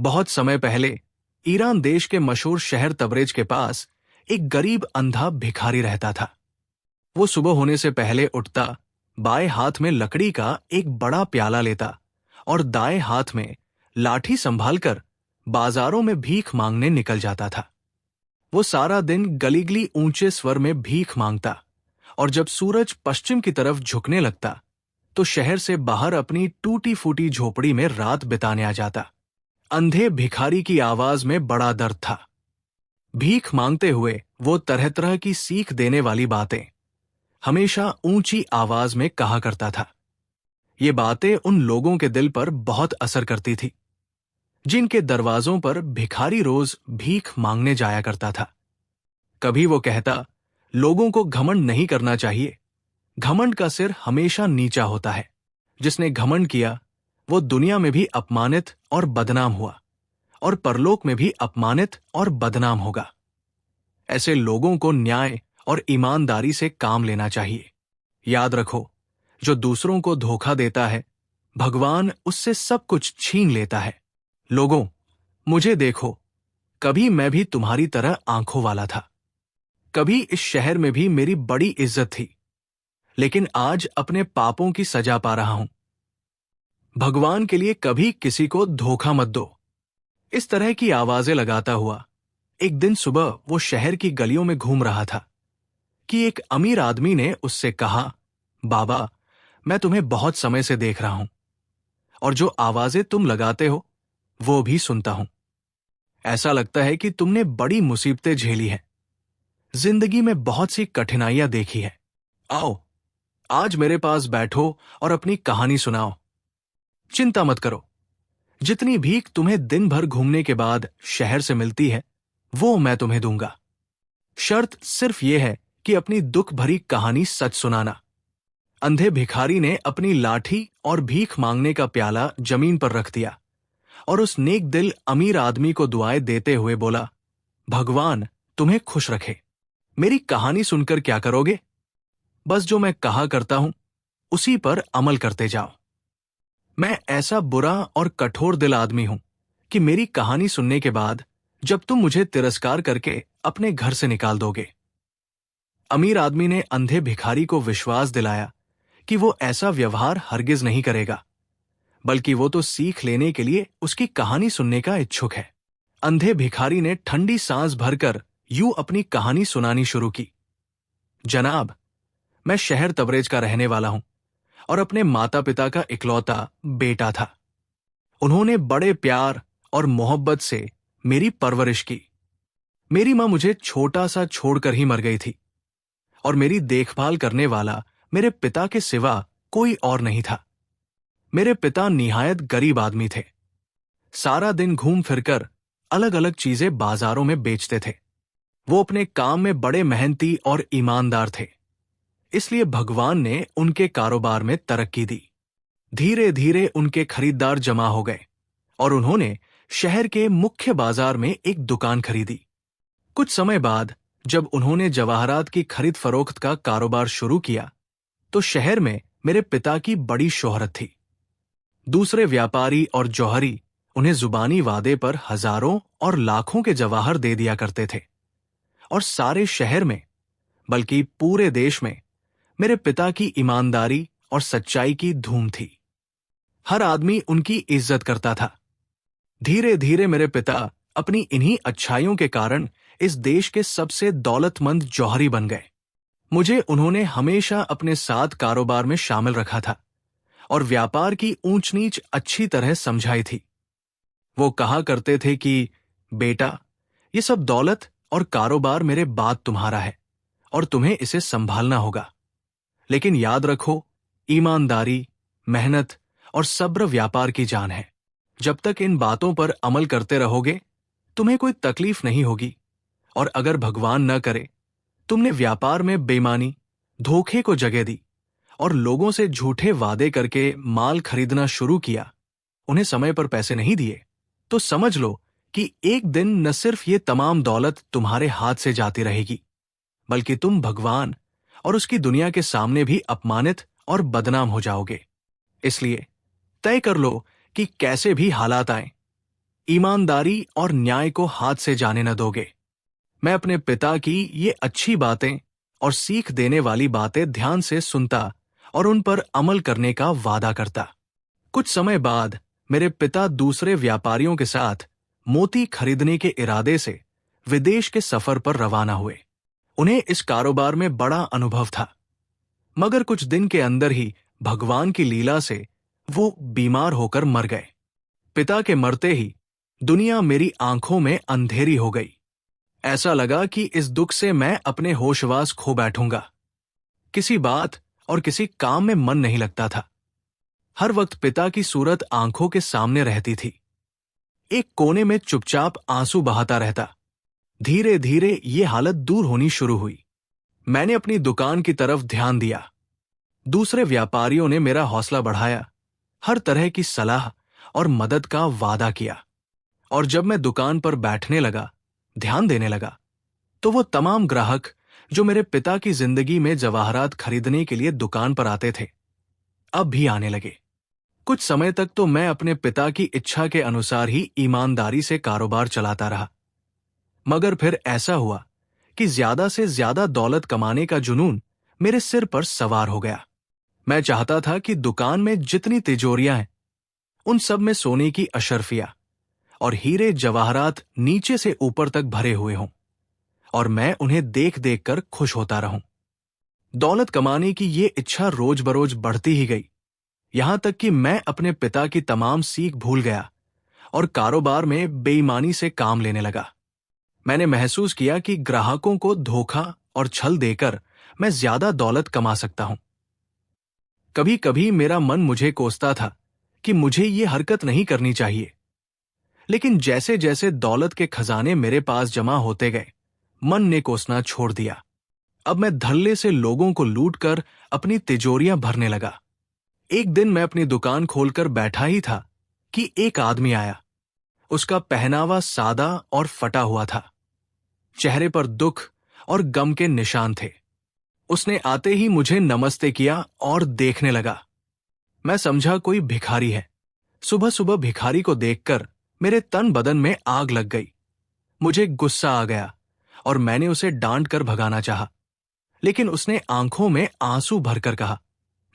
बहुत समय पहले ईरान देश के मशहूर शहर तबरेज के पास एक गरीब अंधा भिखारी रहता था। वो सुबह होने से पहले उठता, बाएं हाथ में लकड़ी का एक बड़ा प्याला लेता और दाएं हाथ में लाठी संभालकर बाजारों में भीख मांगने निकल जाता था। वो सारा दिन गलीगली ऊंचे स्वर में भीख मांगता और जब सूरज पश्चिम की तरफ झुकने लगता तो शहर से बाहर अपनी टूटी फूटी झोपड़ी में रात बिताने आ जाता। अंधे भिखारी की आवाज में बड़ा दर्द था। भीख मांगते हुए वो तरह तरह की सीख देने वाली बातें हमेशा ऊंची आवाज में कहा करता था। ये बातें उन लोगों के दिल पर बहुत असर करती थी जिनके दरवाजों पर भिखारी रोज भीख मांगने जाया करता था। कभी वो कहता, लोगों को घमंड नहीं करना चाहिए। घमंड का सिर हमेशा नीचा होता है। जिसने घमंड किया वो दुनिया में भी अपमानित और बदनाम हुआ और परलोक में भी अपमानित और बदनाम होगा। ऐसे लोगों को न्याय और ईमानदारी से काम लेना चाहिए। याद रखो, जो दूसरों को धोखा देता है भगवान उससे सब कुछ छीन लेता है। लोगों, मुझे देखो, कभी मैं भी तुम्हारी तरह आंखों वाला था। कभी इस शहर में भी मेरी बड़ी इज्जत थी, लेकिन आज अपने पापों की सजा पा रहा हूं। भगवान के लिए कभी किसी को धोखा मत दो। इस तरह की आवाजें लगाता हुआ एक दिन सुबह वो शहर की गलियों में घूम रहा था कि एक अमीर आदमी ने उससे कहा, बाबा, मैं तुम्हें बहुत समय से देख रहा हूं और जो आवाजें तुम लगाते हो वो भी सुनता हूं। ऐसा लगता है कि तुमने बड़ी मुसीबतें झेली हैं, जिंदगी में बहुत सी कठिनाइयां देखी है। आओ, आज मेरे पास बैठो और अपनी कहानी सुनाओ। चिंता मत करो, जितनी भीख तुम्हें दिन भर घूमने के बाद शहर से मिलती है वो मैं तुम्हें दूंगा। शर्त सिर्फ ये है कि अपनी दुख भरी कहानी सच सुनाना। अंधे भिखारी ने अपनी लाठी और भीख मांगने का प्याला जमीन पर रख दिया और उस नेक दिल अमीर आदमी को दुआएं देते हुए बोला, भगवान तुम्हें खुश रखे। मेरी कहानी सुनकर क्या करोगे? बस जो मैं कहा करता हूं उसी पर अमल करते जाओ। मैं ऐसा बुरा और कठोर दिल आदमी हूं कि मेरी कहानी सुनने के बाद जब तुम मुझे तिरस्कार करके अपने घर से निकाल दोगे। अमीर आदमी ने अंधे भिखारी को विश्वास दिलाया कि वो ऐसा व्यवहार हरगिज नहीं करेगा, बल्कि वो तो सीख लेने के लिए उसकी कहानी सुनने का इच्छुक है। अंधे भिखारी ने ठंडी सांस भरकर यूं अपनी कहानी सुनानी शुरू की। जनाब, मैं शहर तबरेज का रहने वाला हूं और अपने माता पिता का इकलौता बेटा था। उन्होंने बड़े प्यार और मोहब्बत से मेरी परवरिश की। मेरी मां मुझे छोटा सा छोड़कर ही मर गई थी और मेरी देखभाल करने वाला मेरे पिता के सिवा कोई और नहीं था। मेरे पिता निहायत गरीब आदमी थे। सारा दिन घूम फिरकर अलग अलग चीजें बाजारों में बेचते थे। वो अपने काम में बड़े मेहनती और ईमानदार थे, इसलिए भगवान ने उनके कारोबार में तरक्की दी। धीरे धीरे उनके खरीदार जमा हो गए और उन्होंने शहर के मुख्य बाजार में एक दुकान खरीदी। कुछ समय बाद जब उन्होंने जवाहरात की खरीद फरोख्त का कारोबार शुरू किया तो शहर में मेरे पिता की बड़ी शोहरत थी। दूसरे व्यापारी और जौहरी उन्हें जुबानी वादे पर हजारों और लाखों के जवाहर दे दिया करते थे और सारे शहर में, बल्कि पूरे देश में मेरे पिता की ईमानदारी और सच्चाई की धूम थी। हर आदमी उनकी इज्जत करता था। धीरे धीरे मेरे पिता अपनी इन्हीं अच्छाइयों के कारण इस देश के सबसे दौलतमंद जौहरी बन गए। मुझे उन्होंने हमेशा अपने साथ कारोबार में शामिल रखा था और व्यापार की ऊंच नीच अच्छी तरह समझाई थी। वो कहा करते थे कि बेटा, ये सब दौलत और कारोबार मेरे बाद तुम्हारा है और तुम्हें इसे संभालना होगा, लेकिन याद रखो, ईमानदारी, मेहनत और सब्र व्यापार की जान है। जब तक इन बातों पर अमल करते रहोगे तुम्हें कोई तकलीफ नहीं होगी और अगर भगवान न करे तुमने व्यापार में बेईमानी, धोखे को जगह दी और लोगों से झूठे वादे करके माल खरीदना शुरू किया, उन्हें समय पर पैसे नहीं दिए, तो समझ लो कि एक दिन न सिर्फ ये तमाम दौलत तुम्हारे हाथ से जाती रहेगी, बल्कि तुम भगवान और उसकी दुनिया के सामने भी अपमानित और बदनाम हो जाओगे। इसलिए तय कर लो कि कैसे भी हालात आए, ईमानदारी और न्याय को हाथ से जाने न दोगे। मैं अपने पिता की ये अच्छी बातें और सीख देने वाली बातें ध्यान से सुनता और उन पर अमल करने का वादा करता। कुछ समय बाद मेरे पिता दूसरे व्यापारियों के साथ मोती खरीदने के इरादे से विदेश के सफर पर रवाना हुए। उन्हें इस कारोबार में बड़ा अनुभव था, मगर कुछ दिन के अंदर ही भगवान की लीला से वो बीमार होकर मर गए। पिता के मरते ही दुनिया मेरी आंखों में अंधेरी हो गई। ऐसा लगा कि इस दुख से मैं अपने होशवास खो बैठूंगा। किसी बात और किसी काम में मन नहीं लगता था। हर वक्त पिता की सूरत आंखों के सामने रहती थी। एक कोने में चुपचाप आंसू बहाता रहता। धीरे धीरे ये हालत दूर होनी शुरू हुई। मैंने अपनी दुकान की तरफ ध्यान दिया। दूसरे व्यापारियों ने मेरा हौसला बढ़ाया, हर तरह की सलाह और मदद का वादा किया। और जब मैं दुकान पर बैठने लगा, ध्यान देने लगा, तो वो तमाम ग्राहक जो मेरे पिता की जिंदगी में जवाहरात खरीदने के लिए दुकान पर आते थे, अब भी आने लगे। कुछ समय तक तो मैं अपने पिता की इच्छा के अनुसार ही ईमानदारी से कारोबार चलाता रहा, मगर फिर ऐसा हुआ कि ज्यादा से ज्यादा दौलत कमाने का जुनून मेरे सिर पर सवार हो गया। मैं चाहता था कि दुकान में जितनी तिजोरियां हैं, उन सब में सोने की अशर्फियां और हीरे जवाहरात नीचे से ऊपर तक भरे हुए हों, और मैं उन्हें देख देख कर खुश होता रहूं। दौलत कमाने की ये इच्छा रोज बरोज बढ़ती ही गई, यहां तक कि मैं अपने पिता की तमाम सीख भूल गया और कारोबार में बेईमानी से काम लेने लगा। मैंने महसूस किया कि ग्राहकों को धोखा और छल देकर मैं ज्यादा दौलत कमा सकता हूं। कभी कभी मेरा मन मुझे कोसता था कि मुझे ये हरकत नहीं करनी चाहिए, लेकिन जैसे जैसे दौलत के खजाने मेरे पास जमा होते गए, मन ने कोसना छोड़ दिया। अब मैं धल्ले से लोगों को लूटकर अपनी तिजोरियां भरने लगा। एक दिन मैं अपनी दुकान खोलकर बैठा ही था कि एक आदमी आया। उसका पहनावा सादा और फटा हुआ था। चेहरे पर दुख और गम के निशान थे। उसने आते ही मुझे नमस्ते किया और देखने लगा। मैं समझा कोई भिखारी है। सुबह सुबह भिखारी को देखकर मेरे तन बदन में आग लग गई। मुझे गुस्सा आ गया और मैंने उसे डांट कर भगाना चाहा, लेकिन उसने आंखों में आंसू भरकर कहा,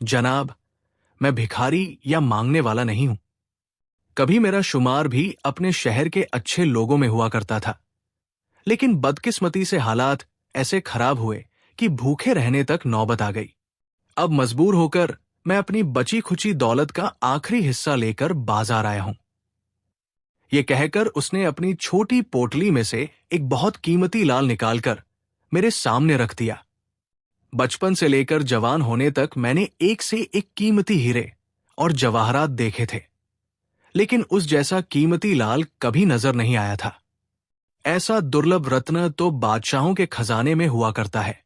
जनाब, मैं भिखारी या मांगने वाला नहीं हूं। कभी मेरा शुमार भी अपने शहर के अच्छे लोगों में हुआ करता था, लेकिन बदकिस्मती से हालात ऐसे खराब हुए कि भूखे रहने तक नौबत आ गई। अब मजबूर होकर मैं अपनी बची खुची दौलत का आखिरी हिस्सा लेकर बाजार आया हूं। ये कहकर उसने अपनी छोटी पोटली में से एक बहुत कीमती लाल निकालकर मेरे सामने रख दिया। बचपन से लेकर जवान होने तक मैंने एक से एक कीमती हीरे और जवाहरात देखे थे, लेकिन उस जैसा कीमती लाल कभी नजर नहीं आया था। ऐसा दुर्लभ रत्न तो बादशाहों के खजाने में हुआ करता है।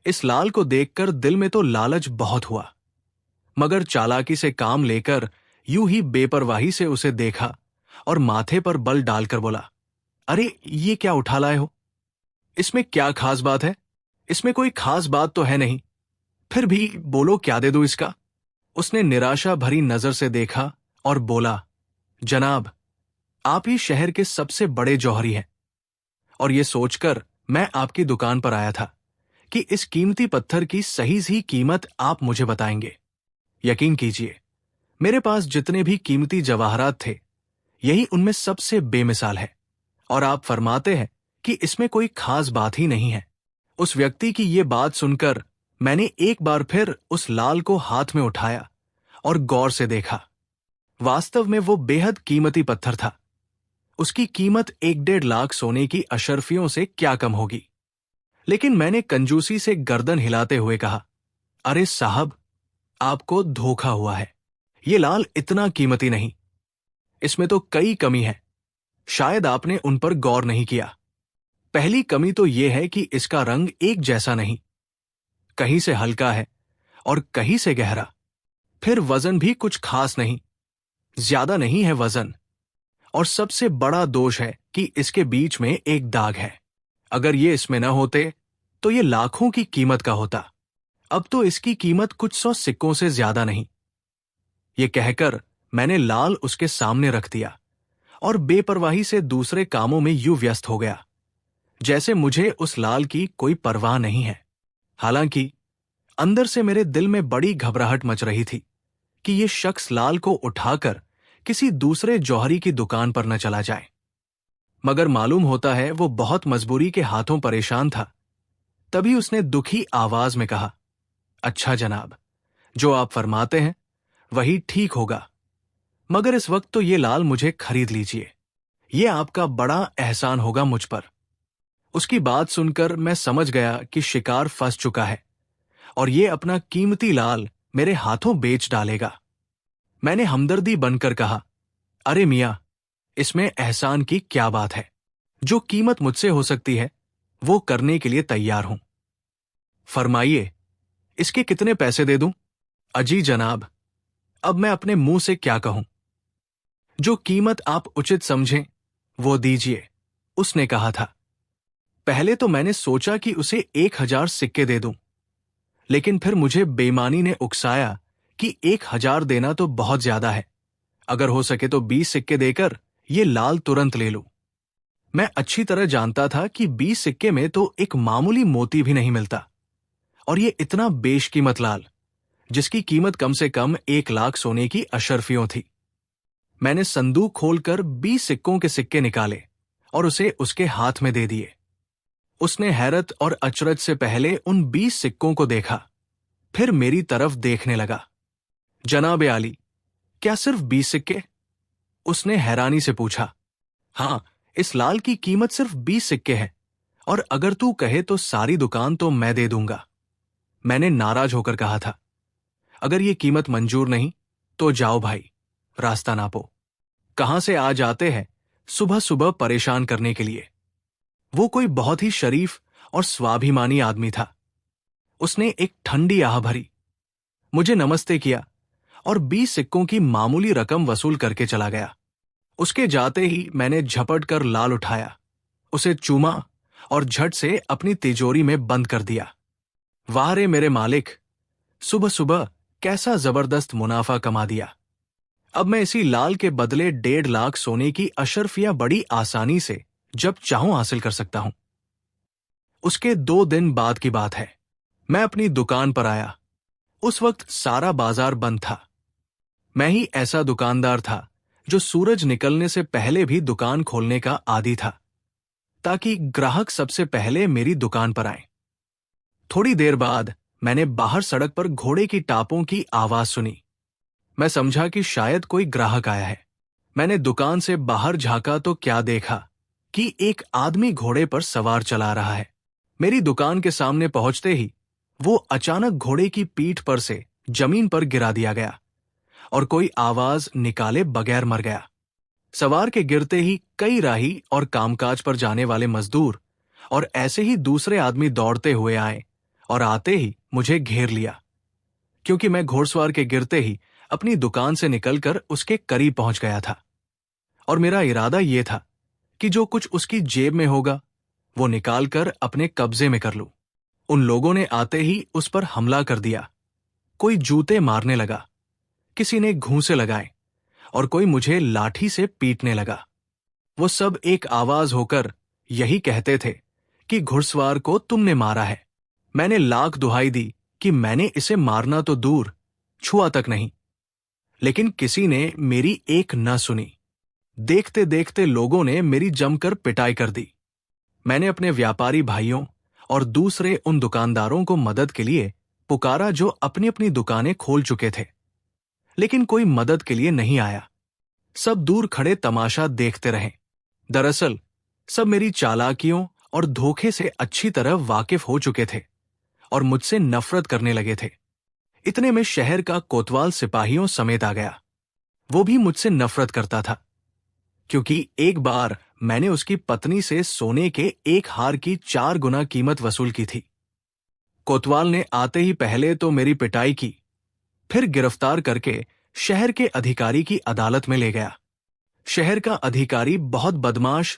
इस लाल को देखकर दिल में तो लालच बहुत हुआ, मगर चालाकी से काम लेकर यूं ही बेपरवाही से उसे देखा और माथे पर बल डालकर बोला, अरे ये क्या उठा लाए हो? इसमें क्या खास बात है? इसमें कोई खास बात तो है नहीं, फिर भी बोलो क्या दे दूं इसका? उसने निराशा भरी नजर से देखा और बोला, जनाब, आप ही शहर के सबसे बड़े जौहरी हैं, और ये सोचकर मैं आपकी दुकान पर आया था कि इस कीमती पत्थर की सही सी कीमत आप मुझे बताएंगे। यकीन कीजिए, मेरे पास जितने भी कीमती जवाहरात थे, यही उनमें सबसे बेमिसाल है, और आप फरमाते हैं कि इसमें कोई खास बात ही नहीं है। उस व्यक्ति की ये बात सुनकर मैंने एक बार फिर उस लाल को हाथ में उठाया और गौर से देखा। वास्तव में वो बेहद कीमती पत्थर था। उसकी कीमत 1-1.5 लाख सोने की अशर्फियों से क्या कम होगी। लेकिन मैंने कंजूसी से गर्दन हिलाते हुए कहा, अरे साहब, आपको धोखा हुआ है। ये लाल इतना कीमती नहीं, इसमें तो कई कमी है। शायद आपने उन पर गौर नहीं किया। पहली कमी तो यह है कि इसका रंग एक जैसा नहीं, कहीं से हल्का है और कहीं से गहरा। फिर वजन भी कुछ खास नहीं, ज्यादा नहीं है वजन। और सबसे बड़ा दोष है कि इसके बीच में एक दाग है। अगर ये इसमें न होते तो ये लाखों की कीमत का होता। अब तो इसकी कीमत कुछ 100 सिक्कों से ज्यादा नहीं। ये कहकर मैंने लाल उसके सामने रख दिया और बेपरवाही से दूसरे कामों में यूं व्यस्त हो गया जैसे मुझे उस लाल की कोई परवाह नहीं है। हालांकि अंदर से मेरे दिल में बड़ी घबराहट मच रही थी कि ये शख्स लाल को उठाकर किसी दूसरे जौहरी की दुकान पर न चला जाए। मगर मालूम होता है वो बहुत मजबूरी के हाथों परेशान था। तभी उसने दुखी आवाज में कहा, अच्छा जनाब, जो आप फरमाते हैं वही ठीक होगा, मगर इस वक्त तो ये लाल मुझे खरीद लीजिए, ये आपका बड़ा एहसान होगा मुझ पर। उसकी बात सुनकर मैं समझ गया कि शिकार फंस चुका है और ये अपना कीमती लाल मेरे हाथों बेच डालेगा। मैंने हमदर्दी बनकर कहा, अरे मियां, इसमें एहसान की क्या बात है? जो कीमत मुझसे हो सकती है वो करने के लिए तैयार हूं। फरमाइए, इसके कितने पैसे दे दूं? अजी जनाब, अब मैं अपने मुंह से क्या कहूं? जो कीमत आप उचित समझें वो दीजिए, उसने कहा था। पहले तो मैंने सोचा कि उसे 1000 सिक्के दे दूं, लेकिन फिर मुझे बेईमानी ने उकसाया कि 1000 देना तो बहुत ज्यादा है। अगर हो सके तो 20 सिक्के देकर ये लाल तुरंत ले लूं। मैं अच्छी तरह जानता था कि 20 सिक्के में तो एक मामूली मोती भी नहीं मिलता, और ये इतना बेशकीमत लाल, जिसकी कीमत कम से कम 1 लाख सोने की अशर्फियों थी। मैंने संदूक खोलकर 20 सिक्कों के सिक्के निकाले और उसे उसके हाथ में दे दिए। उसने हैरत और अचरज से पहले उन 20 सिक्कों को देखा, फिर मेरी तरफ देखने लगा। जनाब आली, क्या सिर्फ 20 सिक्के? उसने हैरानी से पूछा। हाँ, इस लाल की कीमत सिर्फ 20 सिक्के है, और अगर तू कहे तो सारी दुकान तो मैं दे दूंगा। मैंने नाराज होकर कहा था, अगर ये कीमत मंजूर नहीं तो जाओ भाई, रास्ता नापो। कहां से आ जाते हैं सुबह सुबह परेशान करने के लिए। वो कोई बहुत ही शरीफ और स्वाभिमानी आदमी था। उसने एक ठंडी आह भरी, मुझे नमस्ते किया और 20 सिक्कों की मामूली रकम वसूल करके चला गया। उसके जाते ही मैंने झपट कर लाल उठाया, उसे चूमा और झट से अपनी तिजोरी में बंद कर दिया। वाह रे मेरे मालिक, सुबह सुबह कैसा जबरदस्त मुनाफा कमा दिया। अब मैं इसी लाल के बदले 1.5 लाख सोने की अशर्फियां बड़ी आसानी से जब चाहूं हासिल कर सकता हूं। उसके 2 दिन बाद की बात है। मैं अपनी दुकान पर आया। उस वक्त सारा बाजार बंद था। मैं ही ऐसा दुकानदार था जो सूरज निकलने से पहले भी दुकान खोलने का आदी था, ताकि ग्राहक सबसे पहले मेरी दुकान पर आए। थोड़ी देर बाद मैंने बाहर सड़क पर घोड़े की टापों की आवाज सुनी। मैं समझा कि शायद कोई ग्राहक आया है। मैंने दुकान से बाहर झांका तो क्या देखा कि एक आदमी घोड़े पर सवार चला रहा है। मेरी दुकान के सामने पहुंचते ही वो अचानक घोड़े की पीठ पर से जमीन पर गिरा दिया गया और कोई आवाज निकाले बगैर मर गया। सवार के गिरते ही कई राही और कामकाज पर जाने वाले मजदूर और ऐसे ही दूसरे आदमी दौड़ते हुए आए और आते ही मुझे घेर लिया, क्योंकि मैं घोड़सवार के गिरते ही अपनी दुकान से निकलकर उसके करीब पहुंच गया था और मेरा इरादा यह था कि जो कुछ उसकी जेब में होगा वो निकालकर अपने कब्जे में कर लूं। उन लोगों ने आते ही उस पर हमला कर दिया। कोई जूते मारने लगा, किसी ने घूंसे लगाए और कोई मुझे लाठी से पीटने लगा। वो सब एक आवाज होकर यही कहते थे कि घुड़सवार को तुमने मारा है। मैंने लाख दुहाई दी कि मैंने इसे मारना तो दूर, छुआ तक नहीं, लेकिन किसी ने मेरी एक न सुनी। देखते देखते लोगों ने मेरी जमकर पिटाई कर दी। मैंने अपने व्यापारी भाइयों और दूसरे उन दुकानदारों को मदद के लिए पुकारा जो अपनी अपनी दुकानें खोल चुके थे, लेकिन कोई मदद के लिए नहीं आया। सब दूर खड़े तमाशा देखते रहे। दरअसल सब मेरी चालाकियों और धोखे से अच्छी तरह वाकिफ हो चुके थे और मुझसे नफरत करने लगे थे। इतने में शहर का कोतवाल सिपाहियों समेत आ गया। वो भी मुझसे नफरत करता था, क्योंकि एक बार मैंने उसकी पत्नी से सोने के एक हार की 4 गुना कीमत वसूल की थी। कोतवाल ने आते ही पहले तो मेरी पिटाई की, फिर गिरफ्तार करके शहर के अधिकारी की अदालत में ले गया। शहर का अधिकारी बहुत बदमाश